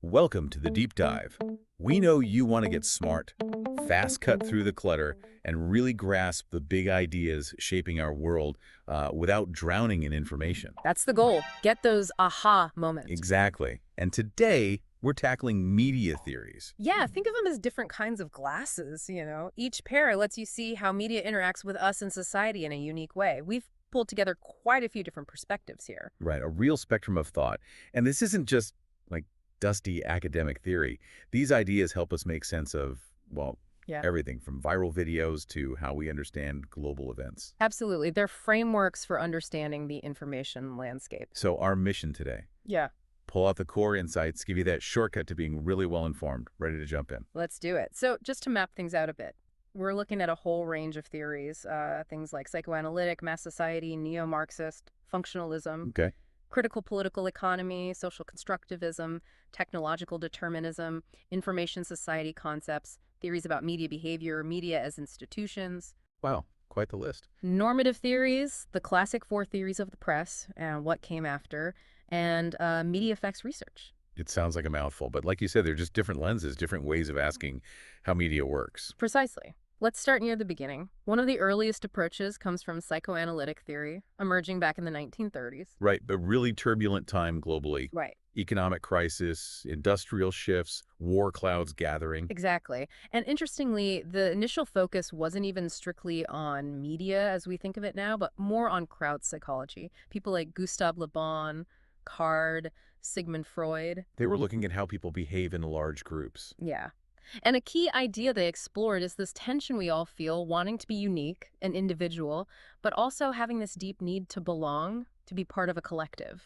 Welcome to the deep dive. We know you want to get smart, fast cut through the clutter, and really grasp the big ideas shaping our world without drowning in information. That's the goal. Get those aha moments. Exactly. And today, we're tackling media theories. Yeah, think of them as different kinds of glasses. Each pair lets you see how media interacts with us and society in a unique way. We've pulled together quite a few different perspectives here. Right, a real spectrum of thought. And this isn't just like dusty academic theory. These ideas help us make sense of, well, Yeah. everything from viral videos to how we understand global events. Absolutely. They're frameworks for understanding the information landscape. So our mission today, Yeah, pull out the core insights, give you that shortcut to being really well informed, ready to jump in. let's do it. So just to map things out a bit, we're looking at a whole range of theories, things like psychoanalytic, mass society, neo-Marxist, functionalism, Okay. critical political economy, social constructivism, technological determinism, information society concepts, theories about media behavior, media as institutions, Wow, quite the list. normative theories, the classic four theories of the press and what came after, and media effects research. It sounds like a mouthful, but like you said, they're just different lenses, different ways of asking how media works. Precisely. Let's start near the beginning. One of the earliest approaches comes from psychoanalytic theory, emerging back in the 1930s. Right, but really turbulent time globally. Right. Economic crisis, industrial shifts, war clouds gathering. Exactly. And interestingly, the initial focus wasn't even strictly on media as we think of it now, but more on crowd psychology. People like Gustave Le Bon, Card, Sigmund Freud. They were looking at how people behave in large groups. Yeah. And a key idea they explored is this tension we all feel, wanting to be unique and individual, but also having this deep need to belong, to be part of a collective.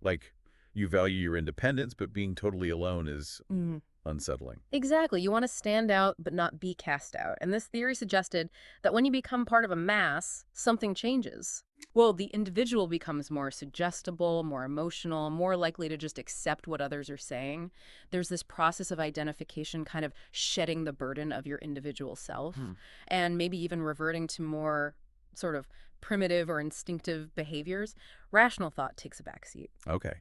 Like you value your independence, but being totally alone is Mm. unsettling. Exactly. You want to stand out, but not be cast out. And this theory suggested that when you become part of a mass, something changes. Well, the individual becomes more suggestible, more emotional, more likely to just accept what others are saying. There's this process of identification kind of shedding the burden of your individual self and maybe even reverting to more sort of primitive or instinctive behaviors. Rational thought takes a backseat. Okay.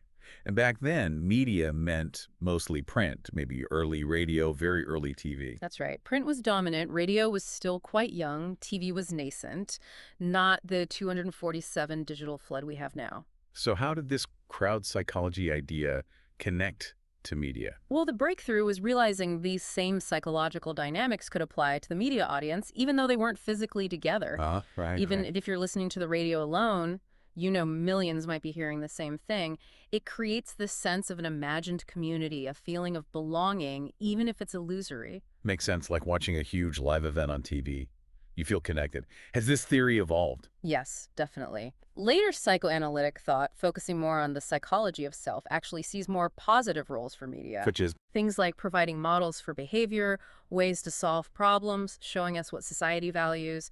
And back then, media meant mostly print, maybe early radio, very early TV. That's right. Print was dominant. Radio was still quite young. TV was nascent, not the 247 digital flood we have now. So how did this crowd psychology idea connect to media? Well, the breakthrough was realizing these same psychological dynamics could apply to the media audience, even though they weren't physically together. Right. Even if you're listening to the radio alone, millions might be hearing the same thing. It creates this sense of an imagined community, a feeling of belonging, even if it's illusory. Makes sense, like watching a huge live event on TV. You feel connected. Has this theory evolved? Yes, definitely. Later psychoanalytic thought, focusing more on the psychology of self, actually sees more positive roles for media. Such as, Things like providing models for behavior, ways to solve problems, showing us what society values,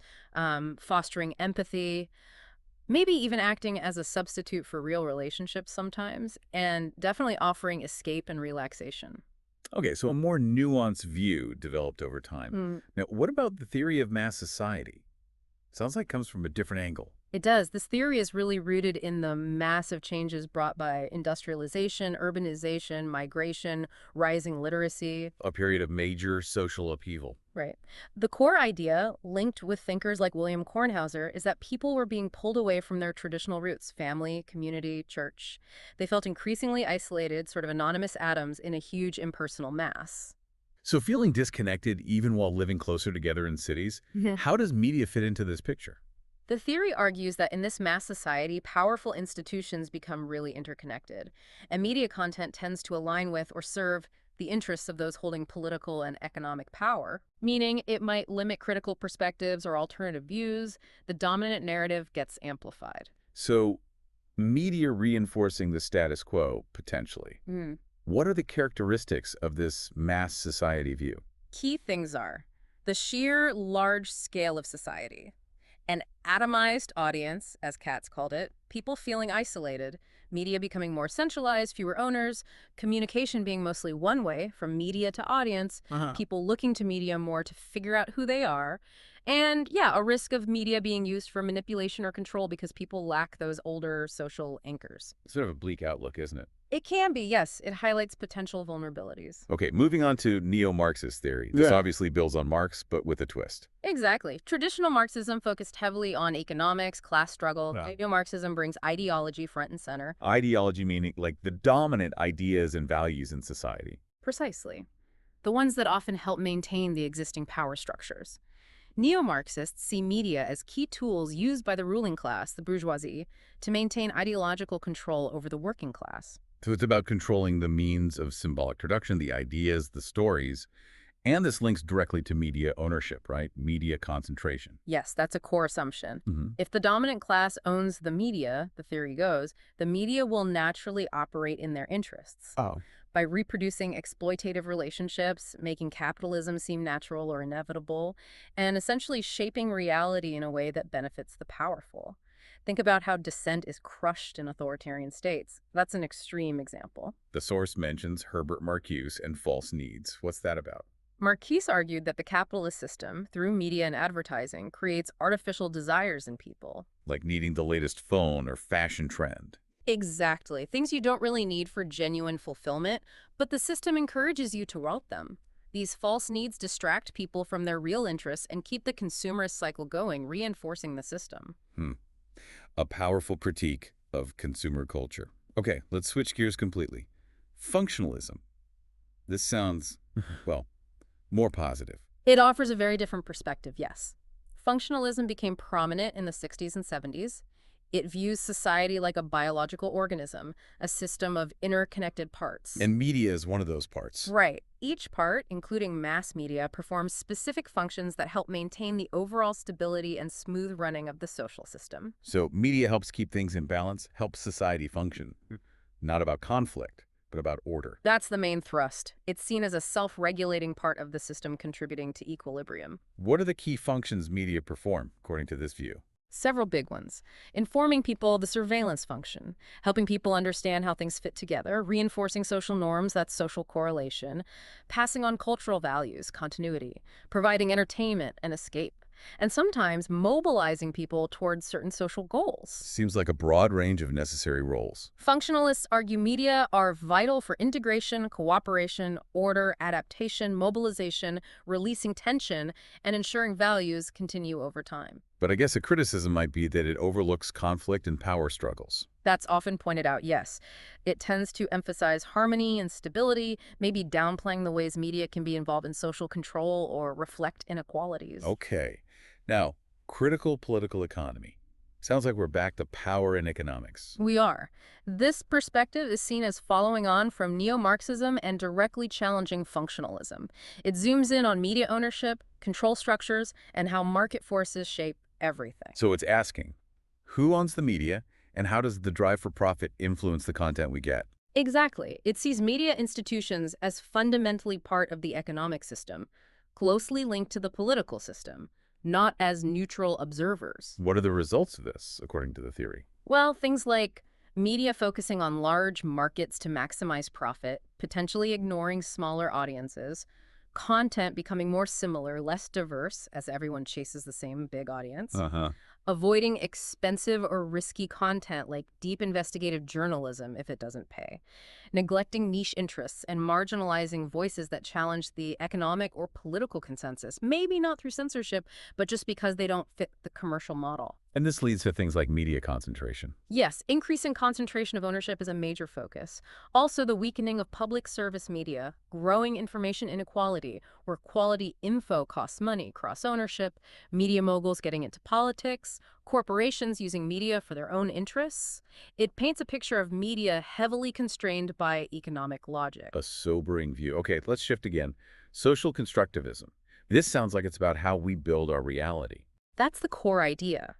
fostering empathy, maybe even acting as a substitute for real relationships sometimes, and definitely offering escape and relaxation. okay, so a more nuanced view developed over time. Now, what about the theory of mass society? Sounds like it comes from a different angle. It does. This theory is really rooted in the massive changes brought by industrialization, urbanization, migration, rising literacy. A period of major social upheaval. Right. The core idea, linked with thinkers like William Kornhauser, is that people were being pulled away from their traditional roots, family, community, church. They felt increasingly isolated, sort of anonymous atoms in a huge impersonal mass. So feeling disconnected even while living closer together in cities, how does media fit into this picture? The theory argues that in this mass society, powerful institutions become really interconnected, and media content tends to align with or serve the interests of those holding political and economic power, meaning it might limit critical perspectives or alternative views. The dominant narrative gets amplified. So media reinforcing the status quo, potentially. What are the characteristics of this mass society view? Key things are the sheer large scale of society, an atomized audience, as Katz called it, people feeling isolated, media becoming more centralized, fewer owners, communication being mostly one way, from media to audience, people looking to media more to figure out who they are, and yeah, a risk of media being used for manipulation or control because people lack those older social anchors. Sort of a bleak outlook, isn't it? It can be, yes. It highlights potential vulnerabilities. Okay, moving on to neo-Marxist theory. This Yeah. obviously builds on Marx, but with a twist. Exactly. Traditional Marxism focused heavily on economics, class struggle. Yeah. Neo-Marxism brings ideology front and center. Ideology meaning like the dominant ideas and values in society. Precisely. The ones that often help maintain the existing power structures. Neo-Marxists see media as key tools used by the ruling class, the bourgeoisie, to maintain ideological control over the working class. So it's about controlling the means of symbolic production, the ideas, the stories, and this links directly to media ownership, right? Media concentration. Yes, that's a core assumption. Mm-hmm. If the dominant class owns the media, the theory goes, the media will naturally operate in their interests. Oh. By reproducing exploitative relationships, making capitalism seem natural or inevitable, and essentially shaping reality in a way that benefits the powerful. Think about how dissent is crushed in authoritarian states. That's an extreme example. The source mentions Herbert Marcuse and false needs. What's that about? Marquise argued that the capitalist system, through media and advertising, creates artificial desires in people. Like needing the latest phone or fashion trend. Exactly. Things you don't really need for genuine fulfillment, but the system encourages you to want them. These false needs distract people from their real interests and keep the consumerist cycle going, reinforcing the system. A powerful critique of consumer culture. Okay, let's switch gears completely. Functionalism. This sounds, well, more positive. It offers a very different perspective, yes. Functionalism became prominent in the 60s and 70s. It views society like a biological organism, a system of interconnected parts. And media is one of those parts. Right. Each part, including mass media, performs specific functions that help maintain the overall stability and smooth running of the social system. So media helps keep things in balance, helps society function. Not about conflict, but about order. That's the main thrust. It's seen as a self-regulating part of the system contributing to equilibrium. What are the key functions media perform, according to this view? Several big ones. Informing people, the surveillance function, helping people understand how things fit together, reinforcing social norms, that's social correlation, passing on cultural values, continuity, providing entertainment and escape, and sometimes mobilizing people towards certain social goals. Seems like a broad range of necessary roles. Functionalists argue media are vital for integration, cooperation, order, adaptation, mobilization, releasing tension, and ensuring values continue over time. But I guess a criticism might be that it overlooks conflict and power struggles. That's often pointed out, yes. It tends to emphasize harmony and stability, maybe downplaying the ways media can be involved in social control or reflect inequalities. Okay. Now, critical political economy. Sounds like we're back to power and economics. We are. This perspective is seen as following on from neo-Marxism and directly challenging functionalism. It zooms in on media ownership, control structures, and how market forces shape everything. So it's asking, who owns the media, and how does the drive for profit influence the content we get? Exactly. It sees media institutions as fundamentally part of the economic system, closely linked to the political system, not as neutral observers. What are the results of this, according to the theory? Well, things like media focusing on large markets to maximize profit, potentially ignoring smaller audiences, content becoming more similar, less diverse, as everyone chases the same big audience, avoiding expensive or risky content like deep investigative journalism if it doesn't pay, neglecting niche interests and marginalizing voices that challenge the economic or political consensus, maybe not through censorship, but just because they don't fit the commercial model. And this leads to things like media concentration. Yes, increasing concentration of ownership is a major focus. Also, the weakening of public service media, growing information inequality, where quality info costs money, cross-ownership, media moguls getting into politics, corporations using media for their own interests. It paints a picture of media heavily constrained by economic logic. A sobering view. Okay, let's shift again. Social constructivism. This sounds like it's about how we build our reality. That's the core idea.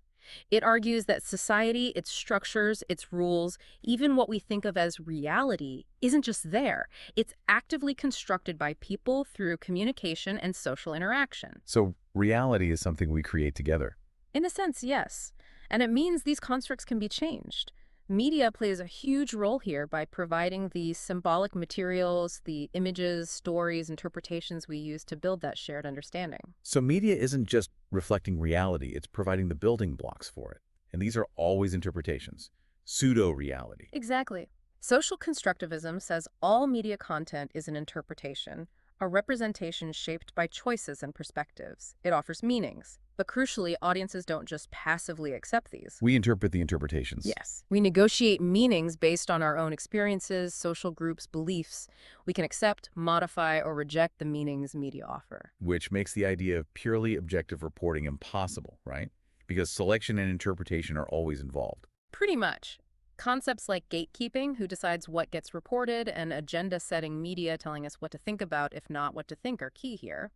It argues that society, its structures, its rules, even what we think of as reality, isn't just there. It's actively constructed by people through communication and social interaction. So reality is something we create together. In a sense, yes. And it means these constructs can be changed. Media plays a huge role here by providing the symbolic materials, the images, stories, interpretations we use to build that shared understanding. So media isn't just reflecting reality, it's providing the building blocks for it. And these are always interpretations. Pseudo-reality. Exactly. Social constructivism says all media content is an interpretation, a representation shaped by choices and perspectives. It offers meanings, but crucially, audiences don't just passively accept these. We interpret the interpretations. Yes. We negotiate meanings based on our own experiences, social groups, beliefs. We can accept, modify, or reject the meanings media offer. Which makes the idea of purely objective reporting impossible, right? Because selection and interpretation are always involved. Pretty much. Concepts like gatekeeping, who decides what gets reported, and agenda-setting media telling us what to think about, if not what to think, are key here.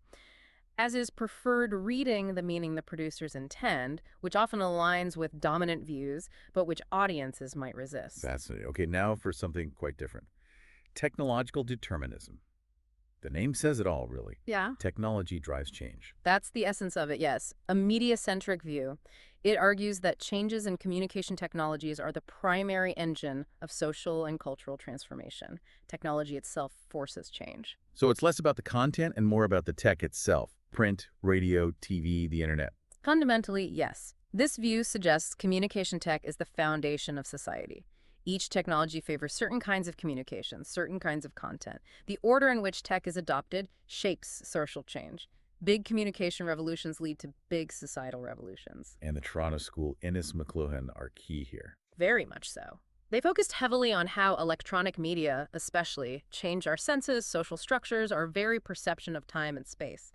As is preferred reading, the meaning the producers intend, which often aligns with dominant views, but which audiences might resist. Fascinating. Okay, now for something quite different. Technological determinism. The name says it all, really. Yeah. Technology drives change. That's the essence of it, yes. A media-centric view. It argues that changes in communication technologies are the primary engine of social and cultural transformation. Technology itself forces change. So it's less about the content and more about the tech itself. Print, radio, TV, the internet. Fundamentally, yes. This view suggests communication tech is the foundation of society. Each technology favors certain kinds of communication, certain kinds of content. The order in which tech is adopted shapes social change. Big communication revolutions lead to big societal revolutions. And the Toronto School, Innes McLuhan, are key here. Very much so. They focused heavily on how electronic media, especially, change our senses, social structures, our very perception of time and space.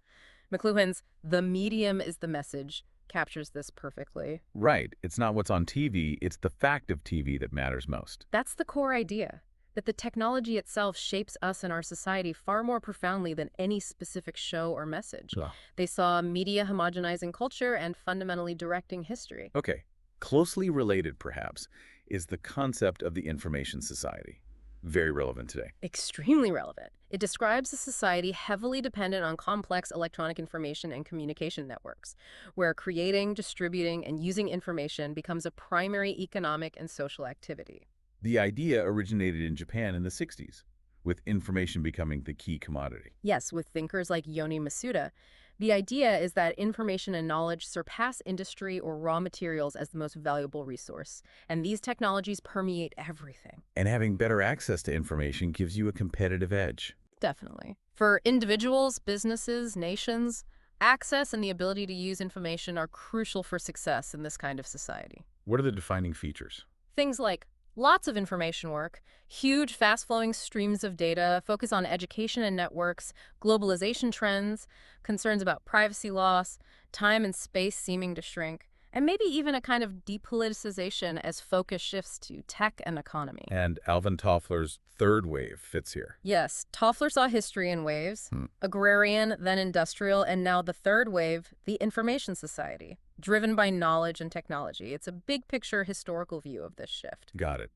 McLuhan's "The medium is the message" captures this perfectly. Right. It's not what's on TV, it's the fact of TV that matters most. That's the core idea, that the technology itself shapes us and our society far more profoundly than any specific show or message. Ugh. They saw media homogenizing culture and fundamentally directing history. Okay. Closely related, perhaps, is the concept of the information society. Very relevant today. Extremely relevant. It describes a society heavily dependent on complex electronic information and communication networks, where creating, distributing, and using information becomes a primary economic and social activity. The idea originated in Japan in the 60s, with information becoming the key commodity. Yes, with thinkers like Yoni Masuda. The idea is that information and knowledge surpass industry or raw materials as the most valuable resource, and these technologies permeate everything. And having better access to information gives you a competitive edge. Definitely. For individuals, businesses, nations, access and the ability to use information are crucial for success in this kind of society. What are the defining features? Things like lots of information work, huge fast-flowing streams of data, focus on education and networks, globalization trends, concerns about privacy loss, time and space seeming to shrink, and maybe even a kind of depoliticization as focus shifts to tech and economy. And Alvin Toffler's third wave fits here. Yes, Toffler saw history in waves, agrarian, then industrial, and now the third wave, the information society, driven by knowledge and technology. It's a big picture historical view of this shift. Got it.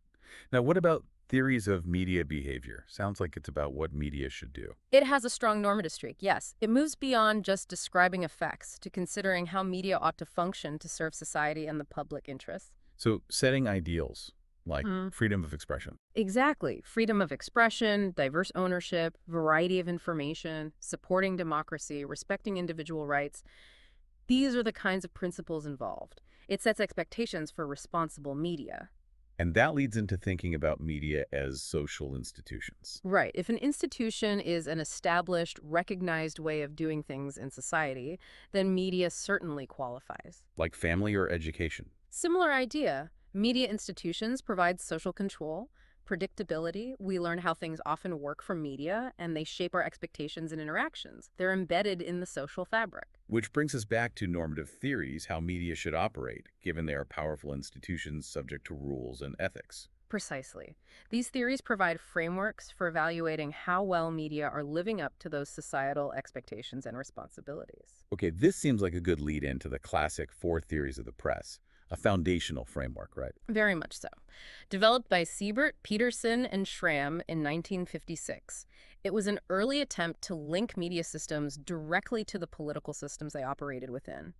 Now, what about theories of media behavior? Sounds like it's about what media should do. It has a strong normative streak, yes. It moves beyond just describing effects to considering how media ought to function to serve society and the public interest. So setting ideals, like freedom of expression. Exactly. Freedom of expression, diverse ownership, variety of information, supporting democracy, respecting individual rights. These are the kinds of principles involved. It sets expectations for responsible media. And that leads into thinking about media as social institutions. Right. If an institution is an established, recognized way of doing things in society, then media certainly qualifies. Like family or education. Similar idea. Media institutions provide social control, predictability. We learn how things often work from media, and they shape our expectations and interactions. They're embedded in the social fabric. Which brings us back to normative theories, how media should operate, given they are powerful institutions subject to rules and ethics. Precisely. These theories provide frameworks for evaluating how well media are living up to those societal expectations and responsibilities. Okay, this seems like a good lead-in to the classic 4 theories of the press. A foundational framework, right? Very much so. Developed by Siebert, Peterson, and Schramm in 1956. It was an early attempt to link media systems directly to the political systems they operated within.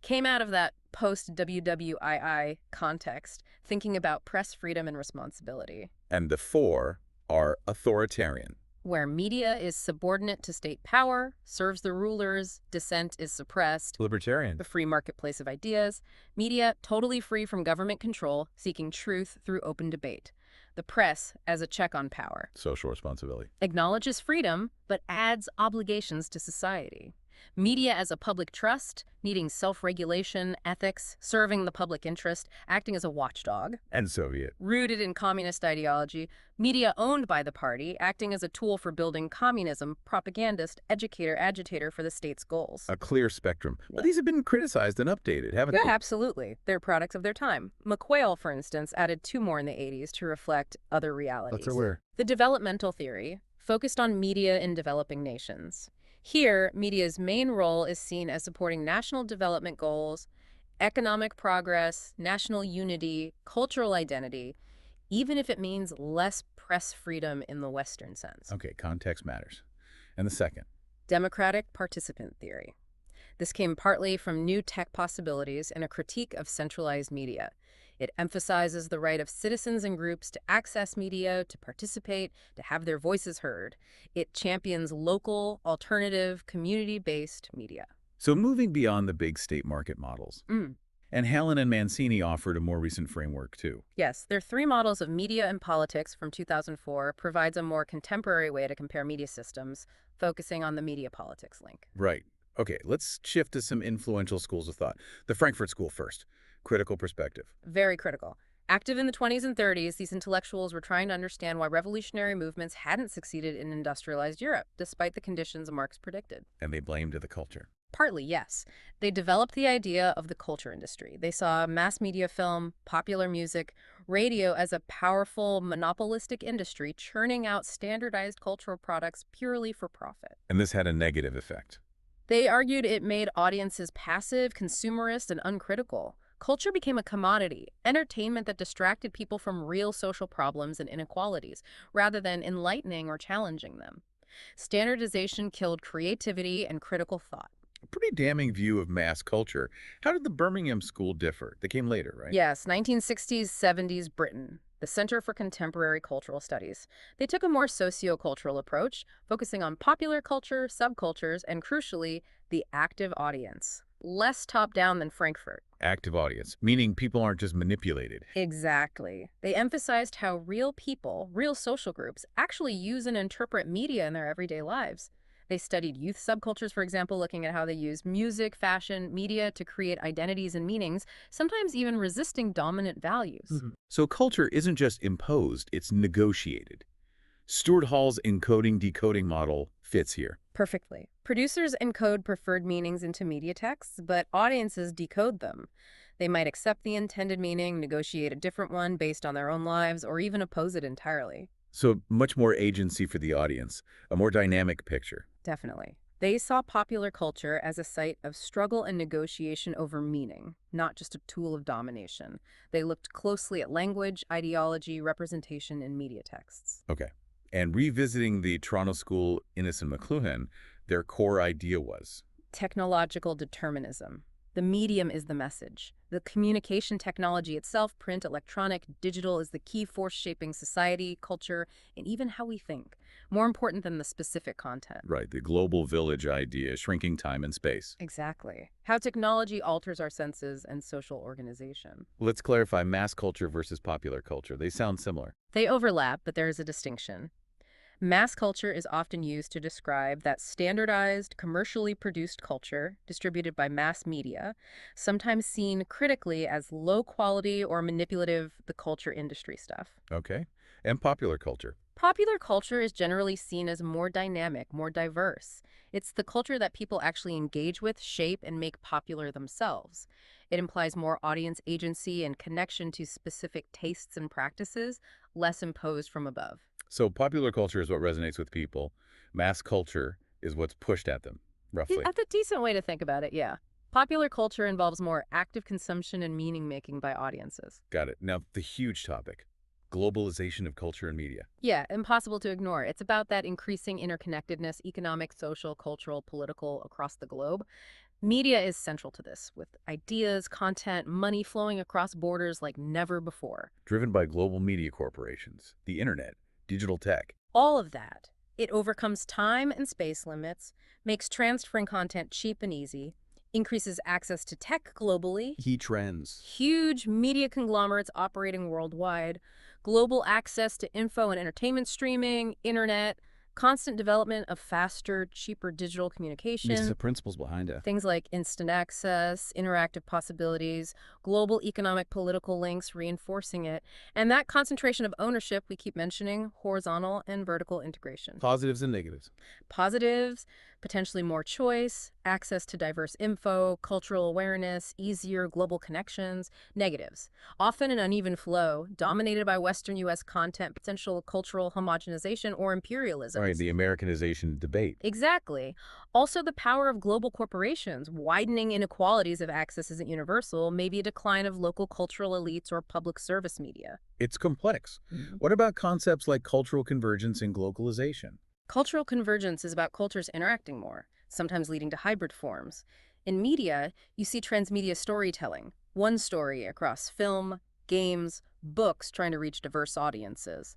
Came out of that post-WWII context, thinking about press freedom and responsibility. And the 4 are authoritarian. Where media is subordinate to state power, serves the rulers, dissent is suppressed. Libertarian. The free marketplace of ideas. Media totally free from government control, seeking truth through open debate. The press as a check on power. Social responsibility. Acknowledges freedom, but adds obligations to society. Media as a public trust, needing self-regulation, ethics, serving the public interest, acting as a watchdog. And Soviet. Rooted in communist ideology, media owned by the party, acting as a tool for building communism, propagandist, educator, agitator for the state's goals. A clear spectrum. But these have been criticized and updated, haven't they? Absolutely. They're products of their time. McQuail, for instance, added 2 more in the 80s to reflect other realities. That's aware. The developmental theory focused on media in developing nations. Here, media's main role is seen as supporting national development goals, economic progress, national unity, cultural identity, even if it means less press freedom in the Western sense. Okay, context matters. And the second? Democratic participant theory. This came partly from new tech possibilities and a critique of centralized media. It emphasizes the right of citizens and groups to access media, to participate, to have their voices heard. It champions local, alternative, community-based media. So moving beyond the big state market models. And Helen and Mancini offered a more recent framework, too. Yes, their 3 models of media and politics from 2004 provides a more contemporary way to compare media systems, focusing on the media politics link. Right. Okay, let's shift to some influential schools of thought. The Frankfurt School first. Critical perspective. Very critical. Active in the 20s and 30s, these intellectuals were trying to understand why revolutionary movements hadn't succeeded in industrialized Europe, despite the conditions Marx predicted. And they blamed the culture. Partly, yes. They developed the idea of the culture industry. They saw mass media film, popular music, radio as a powerful, monopolistic industry churning out standardized cultural products purely for profit. And this had a negative effect. They argued it made audiences passive, consumerist, and uncritical. Culture became a commodity, entertainment that distracted people from real social problems and inequalities, rather than enlightening or challenging them. Standardization killed creativity and critical thought. A pretty damning view of mass culture. How did the Birmingham School differ? They came later, right? Yes, 1960s, 70s Britain, the Center for Contemporary Cultural Studies. They took a more socio-cultural approach, focusing on popular culture, subcultures, and crucially, the active audience. Less top-down than Frankfurt. Active audience, meaning people aren't just manipulated. Exactly. They emphasized how real people, real social groups, actually use and interpret media in their everyday lives. They studied youth subcultures, for example, looking at how they use music, fashion, media to create identities and meanings, sometimes even resisting dominant values. So culture isn't just imposed, it's negotiated. Stuart Hall's encoding-decoding model fits here. Perfectly. Producers encode preferred meanings into media texts, but audiences decode them. They might accept the intended meaning, negotiate a different one based on their own lives, or even oppose it entirely. So much more agency for the audience, a more dynamic picture. Definitely. They saw popular culture as a site of struggle and negotiation over meaning, not just a tool of domination. They looked closely at language, ideology, representation in media texts. Okay. And revisiting the Toronto School, Innes and McLuhan, their core idea was? Technological determinism. The medium is the message. The communication technology itself, print, electronic, digital, is the key force shaping society, culture, and even how we think. More important than the specific content. Right, the global village idea, shrinking time and space. Exactly. How technology alters our senses and social organization. Let's clarify mass culture versus popular culture. They sound similar. They overlap, but there is a distinction. Mass culture is often used to describe that standardized, commercially produced culture distributed by mass media, sometimes seen critically as low quality or manipulative, the culture industry stuff. Okay. And popular culture. Popular culture is generally seen as more dynamic, more diverse. It's the culture that people actually engage with, shape, and make popular themselves. It implies more audience agency and connection to specific tastes and practices, less imposed from above. So popular culture is what resonates with people. Mass culture is what's pushed at them, roughly. That's a decent way to think about it, yeah. Popular culture involves more active consumption and meaning-making by audiences. Got it. Now, the huge topic, globalization of culture and media. Yeah, impossible to ignore. It's about that increasing interconnectedness, economic, social, cultural, political, across the globe. Media is central to this, with ideas, content, money flowing across borders like never before. Driven by global media corporations, the internet, digital tech. All of that. It overcomes time and space limits, makes transferring content cheap and easy, increases access to tech globally. Key trends. Huge media conglomerates operating worldwide, global access to info and entertainment streaming, internet, constant development of faster, cheaper digital These are communication, the principles behind it. things like instant access, interactive possibilities, global economic political links reinforcing it, and that concentration of ownership we keep mentioning, horizontal and vertical integration. Positives and negatives. Positives, potentially more choice, access to diverse info, cultural awareness, easier global connections. Negatives, often an uneven flow, dominated by Western U.S. content, potential cultural homogenization, or imperialism. All right, the Americanization debate. Exactly. Also, the power of global corporations. Widening inequalities if access isn't universal, maybe a decline of local cultural elites or public service media. It's complex. Mhm. What about concepts like cultural convergence and globalization? Cultural convergence is about cultures interacting more, sometimes leading to hybrid forms. In media, you see transmedia storytelling, one story across film, games, books trying to reach diverse audiences.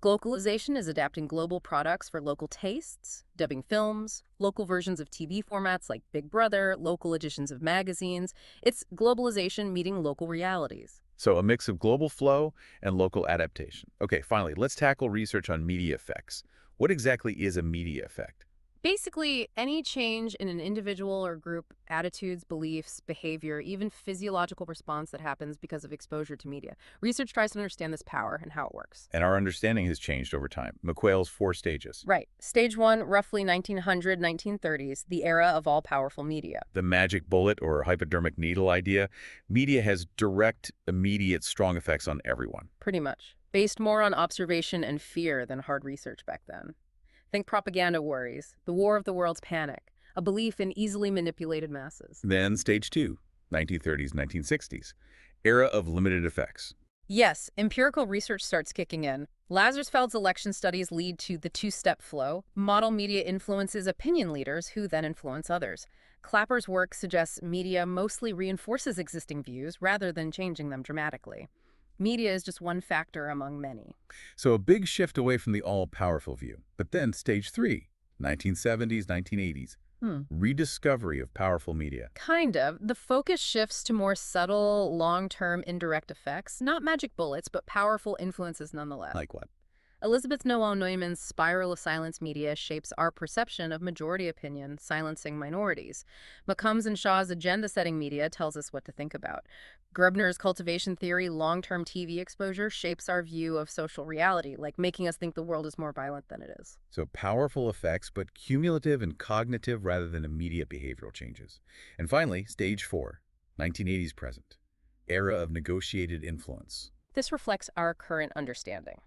Globalization is adapting global products for local tastes, dubbing films, local versions of TV formats like Big Brother, local editions of magazines. It's globalization meeting local realities. So a mix of global flow and local adaptation. Okay, finally, let's tackle research on media effects. What exactly is a media effect? Basically, any change in an individual or group attitudes, beliefs, behavior, even physiological response that happens because of exposure to media. Research tries to understand this power and how it works. And our understanding has changed over time. McQuail's 4 stages. Right. Stage one, roughly 1900, 1930s, the era of all-powerful media. The magic bullet or hypodermic needle idea. Media has direct, immediate, strong effects on everyone. Pretty much. Based more on observation and fear than hard research back then. Think propaganda worries, the war of the world's panic, a belief in easily manipulated masses. Then stage 2, 1930s, 1960s. Era of limited effects. Yes, empirical research starts kicking in. Lazarsfeld's election studies lead to the two-step flow. Model media influences opinion leaders who then influence others. Clapper's work suggests media mostly reinforces existing views rather than changing them dramatically. Media is just one factor among many. So a big shift away from the all-powerful view. But then stage 3, 1970s, 1980s. Rediscovery of powerful media. Kind of. The focus shifts to more subtle, long-term indirect effects. Not magic bullets, but powerful influences nonetheless. Like what? Elizabeth Noel Neumann's spiral of silence media shapes our perception of majority opinion, silencing minorities. McCombs and Shaw's agenda-setting media tells us what to think about. Grubner's cultivation theory, long-term TV exposure, shapes our view of social reality, like making us think the world is more violent than it is. So powerful effects, but cumulative and cognitive rather than immediate behavioral changes. And finally, stage 4, 1980s present. Era of negotiated influence. This reflects our current understanding.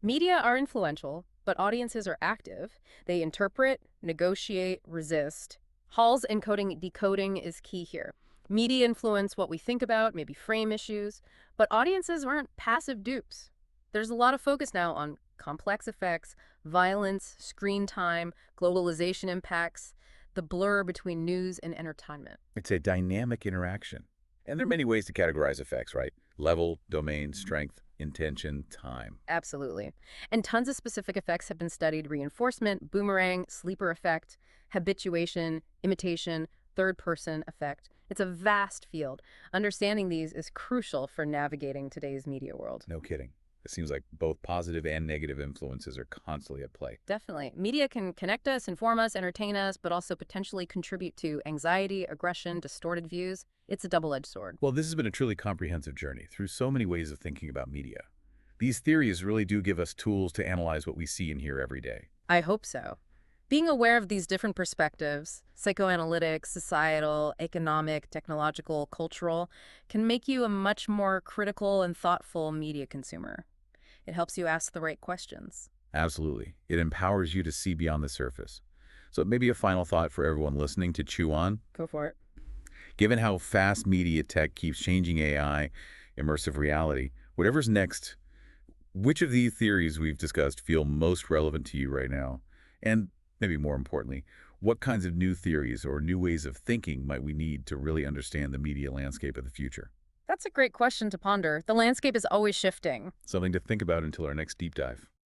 Media are influential, but audiences are active. They interpret, negotiate, resist. Hall's encoding decoding is key here. Media influence what we think about, maybe frame issues, but audiences aren't passive dupes. There's a lot of focus now on complex effects, violence, screen time, globalization impacts, the blur between news and entertainment. It's a dynamic interaction. And there are many ways to categorize effects, right? Level, domain, strength, intention, time. Absolutely. And tons of specific effects have been studied: reinforcement, boomerang, sleeper effect, habituation, imitation, third-person effect. It's a vast field. Understanding these is crucial for navigating today's media world. No kidding. It seems like both positive and negative influences are constantly at play. Definitely. Media can connect us, inform us, entertain us, but also potentially contribute to anxiety, aggression, distorted views. It's a double-edged sword. Well, this has been a truly comprehensive journey through so many ways of thinking about media. These theories really do give us tools to analyze what we see and hear every day. I hope so. Being aware of these different perspectives, psychoanalytic, societal, economic, technological, cultural, can make you a much more critical and thoughtful media consumer. It helps you ask the right questions. Absolutely. It empowers you to see beyond the surface. So maybe a final thought for everyone listening to chew on. Go for it. Given how fast media tech keeps changing AI, immersive reality, whatever's next, which of these theories we've discussed feel most relevant to you right now? And maybe more importantly, what kinds of new theories or new ways of thinking might we need to really understand the media landscape of the future? That's a great question to ponder. The landscape is always shifting. Something to think about until our next deep dive.